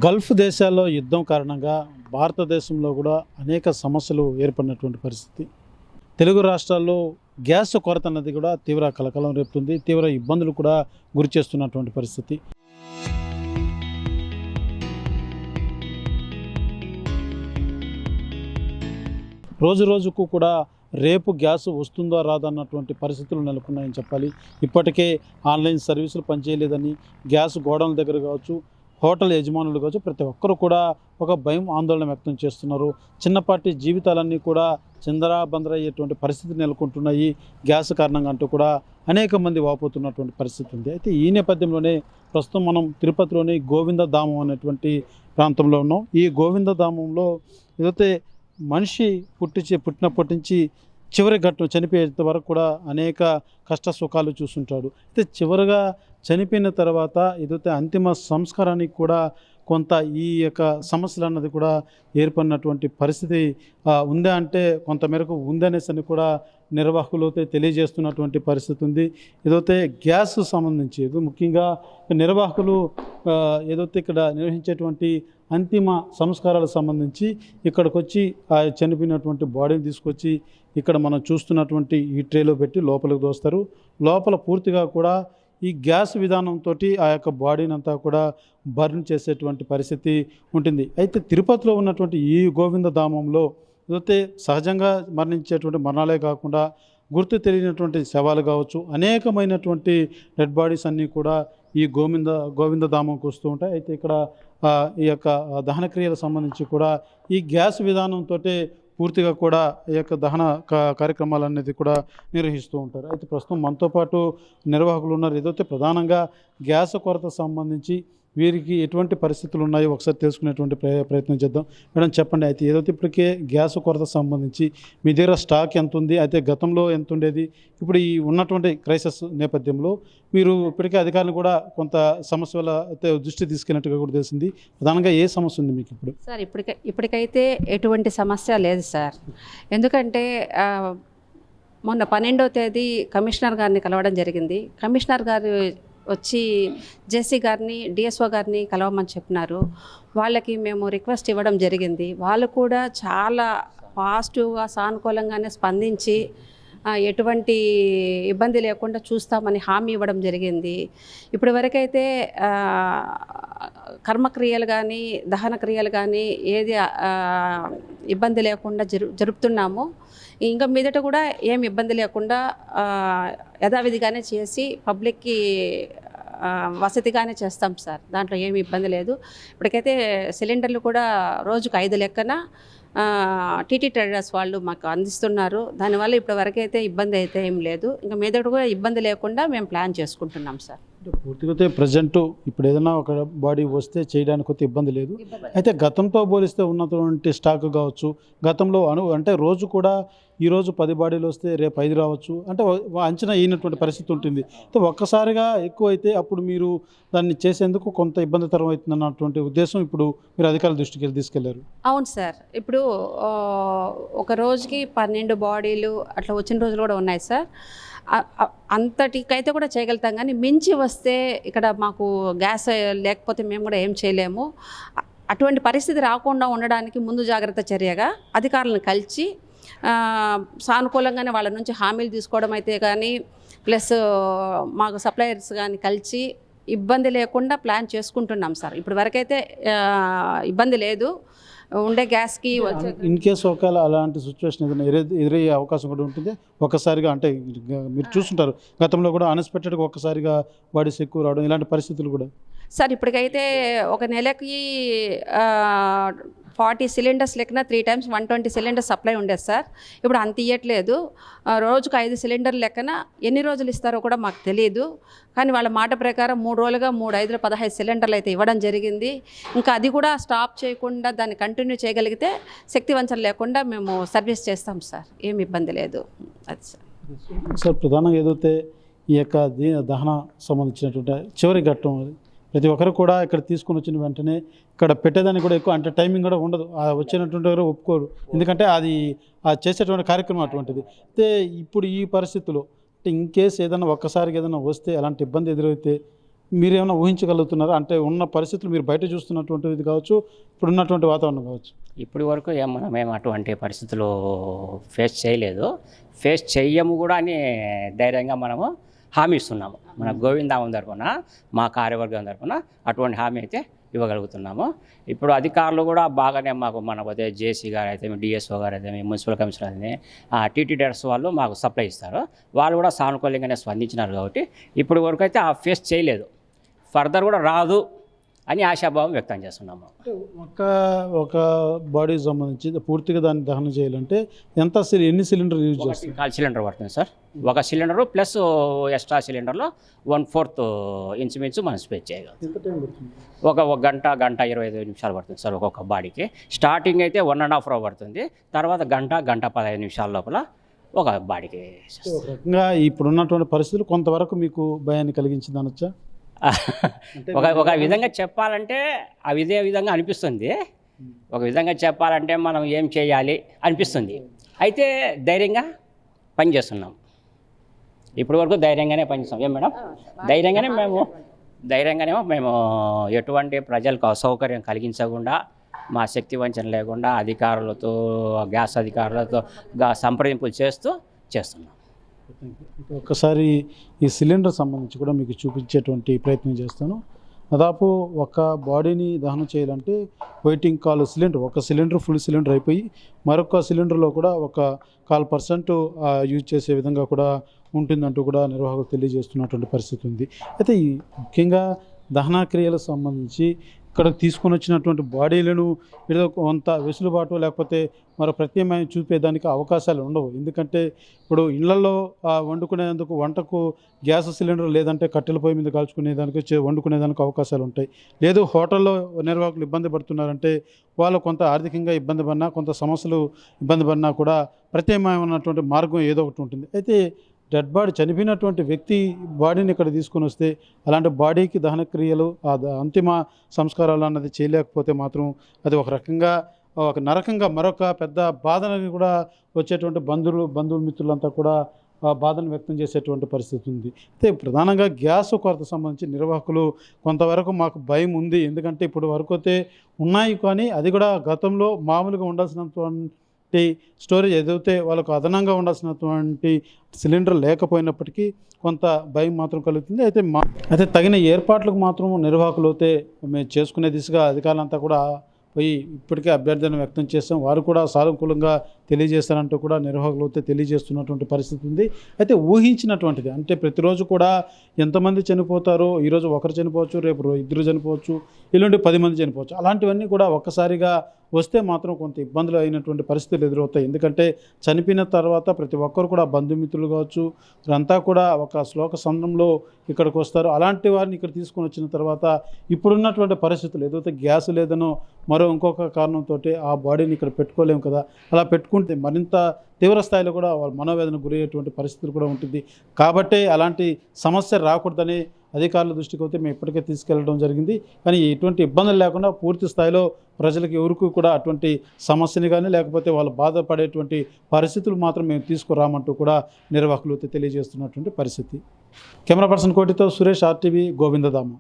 Gulf దేశాల్లో యుద్ధం కారణంగా భారతదేశంలో కూడా అనేక సమస్యలు ఏర్పడినటువంటి పరిస్థితి. తెలుగు రాష్ట్రాల్లో గ్యాస్ కొరత అన్నది కూడా తీవ్ర కలకలం రేపుతుంది, తీవ్ర ఇబ్బందులు కూడా గురి చేస్తున్నటువంటి పరిస్థితి. రోజు రోజుకు కూడా రేపు గ్యాస్ వస్తుందో రాదన్నటువంటి పరిస్థితులు నెలకొన్నాయని చెప్పాలి. ఇప్పటికే ఆన్లైన్ సర్వీసులు పనిచేయలేదని గ్యాస్ గోడౌన్ల దగ్గర కావచ్చు, హోటల్ యజమానులు కావచ్చు, ప్రతి ఒక్కరు కూడా ఒక భయం ఆందోళన వ్యక్తం చేస్తున్నారు. చిన్నపాటి జీవితాలన్నీ కూడా చిందరాబందర అయ్యేటువంటి పరిస్థితి నెలకొంటున్నాయి గ్యాస్ కారణంగా అంటూ కూడా అనేక మంది వాపోతున్నటువంటి పరిస్థితి ఉంది. అయితే ఈ నేపథ్యంలోనే ప్రస్తుతం మనం తిరుపతిలోని గోవిందధామం అనేటువంటి ప్రాంతంలో ఉన్నాం. ఈ గోవిందధామంలో ఏదైతే మనిషి పుట్టినప్పటి నుంచి చివరి ఘట్టం చనిపోయేంత వరకు కూడా అనేక కష్ట సుఖాలు చూస్తుంటాడు. అయితే చివరిగా చనిపోయిన తర్వాత ఏదైతే అంతిమ సంస్కారానికి కూడా కొంత ఈ యొక్క సమస్యలు అన్నది కూడా ఏర్పడినటువంటి పరిస్థితి ఉందా అంటే కొంతమేరకు ఉందనేసి కూడా నిర్వాహకులు అయితే తెలియజేస్తున్నటువంటి పరిస్థితి ఉంది. ఏదైతే గ్యాస్ సంబంధించి ముఖ్యంగా నిర్వాహకులు ఏదైతే ఇక్కడ నిర్వహించేటువంటి అంతిమ సంస్కారాలకు సంబంధించి ఇక్కడికి వచ్చి ఆ చనిపోయినటువంటి బాడీని తీసుకొచ్చి ఇక్కడ మనం చూస్తున్నటువంటి ఈ ట్రేలో పెట్టి లోపలికి దోస్తారు. లోపల పూర్తిగా కూడా ఈ గ్యాస్ విధానంతో ఆ యొక్క బాడీని అంతా కూడా బర్న్ చేసేటువంటి పరిస్థితి ఉంటుంది. అయితే తిరుపతిలో ఉన్నటువంటి ఈ గోవిందధామంలో ఏదైతే సహజంగా మరణించేటువంటి మరణాలే కాకుండా గుర్తు తెలియనటువంటి శవాలు కావచ్చు, అనేకమైనటువంటి డెడ్ బాడీస్ అన్నీ కూడా ఈ గోవిందధామంకి వస్తూ ఉంటాయి. అయితే ఇక్కడ ఈ యొక్క దహన క్రియలకు సంబంధించి కూడా ఈ గ్యాస్ విధానంతో పూర్తిగా కూడా ఈ యొక్క దహన కార్యక్రమాలు అనేది కూడా నిర్వహిస్తూ ఉంటారు. అయితే ప్రస్తుతం మనతో పాటు నిర్వాహకులు ఉన్నారు. ఏదైతే ప్రధానంగా గ్యాస్ కొరత సంబంధించి వీరికి ఎటువంటి పరిస్థితులు ఉన్నాయో ఒకసారి తెలుసుకునేటువంటి ప్రయత్నం చేద్దాం. మేడం చెప్పండి, అయితే ఏదైతే ఇప్పటికే గ్యాస్ కొరత సంబంధించి మీ దగ్గర స్టాక్ ఎంత ఉంది, అయితే గతంలో ఎంత ఉండేది, ఇప్పుడు ఈ ఉన్నటువంటి క్రైసిస్ నేపథ్యంలో మీరు ఇప్పటికే అధికారులు కూడా కొంత సమస్యల అయితే దృష్టి తీసుకెళ్ళినట్టుగా కూడా తెలిసింది. ప్రధానంగా ఏ సమస్య ఉంది మీకు ఇప్పుడు? సార్ ఇప్పటికైతే ఎటువంటి సమస్య లేదు సార్. ఎందుకంటే మొన్న 12వ తేదీ కమిషనర్ గారిని కలవడం జరిగింది. కమిషనర్ గారు వచ్చి జేసీ గారిని, డిఎస్ఓ గారిని కలవమని చెప్పినారు. వాళ్ళకి మేము రిక్వెస్ట్ ఇవ్వడం జరిగింది. వాళ్ళు కూడా చాలా పాజిటివ్గా సానుకూలంగానే స్పందించి ఎటువంటి ఇబ్బంది లేకుండా చూస్తామని హామీ ఇవ్వడం జరిగింది. ఇప్పటి వరకైతే కర్మక్రియలు కానీ దహన క్రియలు కానీ ఏది ఇబ్బంది లేకుండా జరుపుతున్నాము. ఇంకా మీదట కూడా ఏం ఇబ్బంది లేకుండా యథావిధిగానే చేసి పబ్లిక్కి వసతిగానే చేస్తాం సార్. దాంట్లో ఏమి ఇబ్బంది లేదు. ఇప్పటికైతే సిలిండర్లు కూడా రోజుకు 5 లెక్కన టీటీ ట్రేడర్స్ వాళ్ళు మాకు అందిస్తున్నారు. దానివల్ల ఇప్పటి వరకు అయితే ఇబ్బంది అయితే ఏం లేదు. ఇంకా మీదట కూడా ఇబ్బంది లేకుండా మేము ప్లాన్ చేసుకుంటున్నాం సార్. పూర్తిగా ప్రజెంట్ ఇప్పుడు ఏదైనా ఒక బాడీ వస్తే చేయడానికి కొత్త ఇబ్బంది లేదు. అయితే గతంతో పోలిస్తే ఉన్నటువంటి స్టాక్ కావచ్చు, గతంలో అంటే రోజు కూడా ఈరోజు 10 బాడీలు వస్తే రేపు 5 రావచ్చు, అంటే అంచనా అయినటువంటి పరిస్థితి ఉంటుంది. అయితే ఒక్కసారిగా ఎక్కువ అయితే అప్పుడు మీరు దాన్ని చేసేందుకు కొంత ఇబ్బందికరం అవుతుంది అన్నటువంటి ఉద్దేశం ఇప్పుడు మీరు అధికారుల దృష్టికి తీసుకెళ్లారు. అవును సార్. ఇప్పుడు ఒక రోజుకి 12 బాడీలు అట్లా వచ్చిన రోజులు కూడా ఉన్నాయి సార్. అంతటికైతే కూడా చేయగలుగుతాం, కానీ మించి వస్తే ఇక్కడ మాకు గ్యాస్ లేకపోతే మేము కూడా ఏం చేయలేము. అటువంటి పరిస్థితి రాకుండా ఉండడానికి ముందు జాగ్రత్త చర్యగా అధికారులను కలిసి సానుకూలంగానే వాళ్ళ నుంచి హామీలు తీసుకోవడం అయితే కానీ, ప్లస్ మాకు సప్లయర్స్ కానీ కలిసి ఇబ్బంది లేకుండా ప్లాన్ చేసుకుంటున్నాం సార్. ఇప్పుడు వరకైతే ఇబ్బంది లేదు. ఉండే గ్యాస్కి ఇన్ కేసు ఒకవేళ అలాంటి సిచ్యువేషన్ ఏదైనా ఎదురయ్యే అవకాశం కూడా ఉంటుంది. ఒక్కసారిగా అంటే మీరు చూస్తుంటారు గతంలో కూడా అన్ఎక్స్పెక్టెడ్గా ఒక్కసారిగా బాడీస్ ఎక్కువ రావడం, ఇలాంటి పరిస్థితులు కూడా సార్. ఇప్పటికైతే ఒక నెలకి 40 సిలిండర్స్ లెక్కన 3 times 120 సిలిండర్స్ సప్లై ఉండేది సార్. ఇప్పుడు అంత ఇవ్వట్లేదు. రోజుకు 5 సిలిండర్లు లెక్కన ఎన్ని రోజులు ఇస్తారో కూడా మాకు తెలియదు. కానీ వాళ్ళ మాట ప్రకారం 3 రోజులుగా 3, 5, 15 సిలిండర్లు అయితే ఇవ్వడం జరిగింది. ఇంకా అది కూడా స్టాప్ చేయకుండా దాన్ని కంటిన్యూ చేయగలిగితే శక్తి వంచన లేకుండా మేము సర్వీస్ చేస్తాం సార్. ఏమి ఇబ్బంది లేదు. అది సార్ ప్రధానంగా ఏదైతే ఈ యొక్క దహన సంబంధించినటువంటి చివరి ఘట్టం ప్రతి ఒక్కరు కూడా ఇక్కడ తీసుకొని వచ్చిన వెంటనే ఇక్కడ పెట్టేదానికి కూడా ఎక్కువ అంటే టైమింగ్ కూడా ఉండదు. వచ్చినటువంటి వారు ఒప్పుకోరు, ఎందుకంటే అది చేసేటువంటి కార్యక్రమం అటువంటిది. అయితే ఇప్పుడు ఈ పరిస్థితుల్లో ఇన్ కేస్ ఏదైనా ఒక్కసారిగా ఏదైనా వస్తే అలాంటి ఇబ్బంది ఎదురైతే మీరేమైనా ఊహించగలుగుతున్నారా? అంటే ఉన్న పరిస్థితులు మీరు బయట చూస్తున్నటువంటిది కావచ్చు, ఇప్పుడున్నటువంటి వాతావరణం కావచ్చు. ఇప్పటి వరకు మేము అటువంటి పరిస్థితులు ఫేస్ చేయలేదు, ఫేస్ చెయ్యము కూడా అని ధైర్యంగా మనము హామీ ఇస్తున్నాము. మన గోవిందామం తరఫున, మా కార్యవర్గం తరఫున అటువంటి హామీ అయితే ఇవ్వగలుగుతున్నాము. ఇప్పుడు అధికారులు కూడా బాగానే మాకు మనకైతే జేసీ గారు అయితే, డిఎస్ఓ గారు అయితే, మున్సిపల్ కమిషనర్ అయితే, టీటీడీఎస్ వాళ్ళు మాకు సప్లై ఇస్తారు. వాళ్ళు కూడా సానుకూలంగానే స్పందించినారు కాబట్టి ఇప్పటి వరకు అయితే ఆ ఫేస్ చేయలేదు. ఫర్దర్ కూడా రాదు అని ఆశాభావం వ్యక్తం చేస్తున్నాము. ఒక బాడీకి సంబంధించి పూర్తిగా దాన్ని దహనం చేయాలంటే ఎన్ని సిలిండర్ యూజ్ చేస్తారు? 1 సిలిండర్ పడుతుంది సార్. ఒక సిలిండరు ప్లస్ ఎక్స్ట్రా సిలిండర్లో 1/4 ఇంచుమించు మనం స్పేస్ చేయగలం. ఎంత టైం పడుతుంది? ఒక గంట 25 నిమిషాలు పడుతుంది సార్ ఒక్కొక్క బాడీకి. స్టార్టింగ్ అయితే 1.5 అవర్ పడుతుంది, తర్వాత గంట 15 నిమిషాల లోపల ఒక బాడీకి. ఇంకా ఇప్పుడున్నటువంటి పరిస్థితులు కొంతవరకు మీకు భయాన్ని కలిగించింది అనొచ్చా? ఒక విధంగా చెప్పాలంటే ఇదే విధంగా అనిపిస్తుంది. ఒక విధంగా చెప్పాలంటే మనం ఏం చేయాలి అనిపిస్తుంది. అయితే ధైర్యంగా పనిచేస్తున్నాం. ఇప్పటి వరకు ధైర్యంగానే పనిచేస్తాం. ఏం మేడం? ధైర్యంగానేమో మేము ఎటువంటి ప్రజలకు అసౌకర్యం కలిగించకుండా, మా శక్తి వంచన లేకుండా అధికారులతో, గ్యాస్ అధికారులతో సంప్రదింపులు చేస్తున్నాం. ఒక్కసారి ఈ సిలిండర్ సంబంధించి కూడా మీకు చూపించేటువంటి ప్రయత్నం చేస్తాను. దాదాపు ఒక బాడీని దహనం చేయాలంటే వెయిటింగ్ కాల్ సిలిండర్, ఒక సిలిండర్ ఫుల్ సిలిండర్ అయిపోయి మరొక సిలిండర్లో కూడా ఒక 1/4% యూజ్ చేసే విధంగా కూడా ఉంటుందంటూ కూడా నిర్వాహకులు తెలియజేస్తున్నటువంటి పరిస్థితి ఉంది. అయితే ఈ ముఖ్యంగా దహన క్రియలకు సంబంధించి ఇక్కడ తీసుకొని వచ్చినటువంటి బాడీలను ఏదో కొంత వెసులుబాటు లేకపోతే మరో ప్రత్యామ్నాయం చూపేదానికి అవకాశాలు ఉండవు. ఎందుకంటే ఇప్పుడు ఇళ్లలో వండుకునేందుకు వంటకు గ్యాస్ సిలిండర్ లేదంటే కట్టెల పొయ్యి మీద కాల్చుకునేదానికి వండుకునేదానికి అవకాశాలు ఉంటాయి. లేదు హోటల్లో నిర్వాహకులు ఇబ్బంది పడుతున్నారంటే వాళ్ళు కొంత ఆర్థికంగా ఇబ్బంది పడినా, కొంత సమస్యలు ఇబ్బంది పడినా కూడా ప్రత్యామ్నాయం ఉన్నటువంటి మార్గం ఏదో ఒకటి ఉంటుంది. అయితే డెడ్ బాడీ, చనిపోయినటువంటి వ్యక్తి బాడీని ఇక్కడ తీసుకొని వస్తే అలాంటి బాడీకి దహన క్రియలు, అంతిమ సంస్కారాలు అన్నది చేయలేకపోతే మాత్రం అది ఒక రకంగా ఒక నరకంగా మరొక పెద్ద బాధని కూడా వచ్చేటువంటి బంధుమిత్రులంతా కూడా బాధను వ్యక్తం చేసేటువంటి పరిస్థితి ఉంది. అయితే ప్రధానంగా గ్యాస్ కొరత సంబంధించి నిర్వాహకులు కొంతవరకు మాకు భయం ఉంది. ఎందుకంటే ఇప్పుడు వరకు అయితే ఉన్నాయి, కానీ అది కూడా గతంలో మామూలుగా ఉండాల్సినటువంటి స్టోరేజ్ ఏదైతే వాళ్ళకు అదనంగా ఉండాల్సినటువంటి సిలిండర్ లేకపోయినప్పటికీ కొంత భయం మాత్రం కలుగుతుంది. అయితే తగిన ఏర్పాట్లకు మాత్రం నిర్వాహకులు అయితే మేము చేసుకునే దిశగా అధికారులంతా కూడా పోయి ఇప్పటికే అభ్యర్థన వ్యక్తం చేస్తాం. వారు కూడా సానుకూలంగా తెలియజేస్తారంటూ కూడా నిర్వాహకులు అయితే తెలియజేస్తున్నటువంటి పరిస్థితి ఉంది. అయితే ఊహించినటువంటిది అంటే ప్రతిరోజు కూడా ఎంతమంది చనిపోతారో, ఈరోజు ఒకరు చనిపోవచ్చు, రేపు 2 చనిపోవచ్చు, ఎల్లుండి 10 మంది చనిపోవచ్చు. అలాంటివన్నీ కూడా ఒక్కసారిగా వస్తే మాత్రం కొంత ఇబ్బందులు అయినటువంటి పరిస్థితులు ఎదురవుతాయి. ఎందుకంటే చనిపోయిన తర్వాత ప్రతి ఒక్కరు కూడా బంధుమిత్రులు కావచ్చు, వీరంతా కూడా ఒక శ్లోక సంద్రంలో ఇక్కడికి వస్తారు. అలాంటి వారిని ఇక్కడ తీసుకొని వచ్చిన తర్వాత ఇప్పుడున్నటువంటి పరిస్థితులు ఏదైతే గ్యాస్ లేదనో మరో ఇంకొక కారణంతో ఆ బాడీని ఇక్కడ పెట్టుకోలేము కదా, అలా పెట్టుకుంటే మరింత తీవ్ర స్థాయిలో కూడా వాళ్ళు మనోవేదన గురయ్యేటువంటి పరిస్థితులు కూడా ఉంటుంది. కాబట్టి అలాంటి సమస్య రాకూడదని అధికారుల దృష్టికి అయితే మేము ఇప్పటికే తీసుకెళ్లడం జరిగింది. కానీ ఎటువంటి ఇబ్బందులు లేకుండా పూర్తి స్థాయిలో ప్రజలకు ఎవరికి కూడా అటువంటి సమస్యని కానీ లేకపోతే వాళ్ళు బాధపడేటువంటి పరిస్థితులు మాత్రం మేము తీసుకురామంటూ కూడా నిర్వాహకులు తెలియజేస్తున్నటువంటి పరిస్థితి. కెమెరా పర్సన్ కోటితో సురేష్, RTV, గోవిందధామ.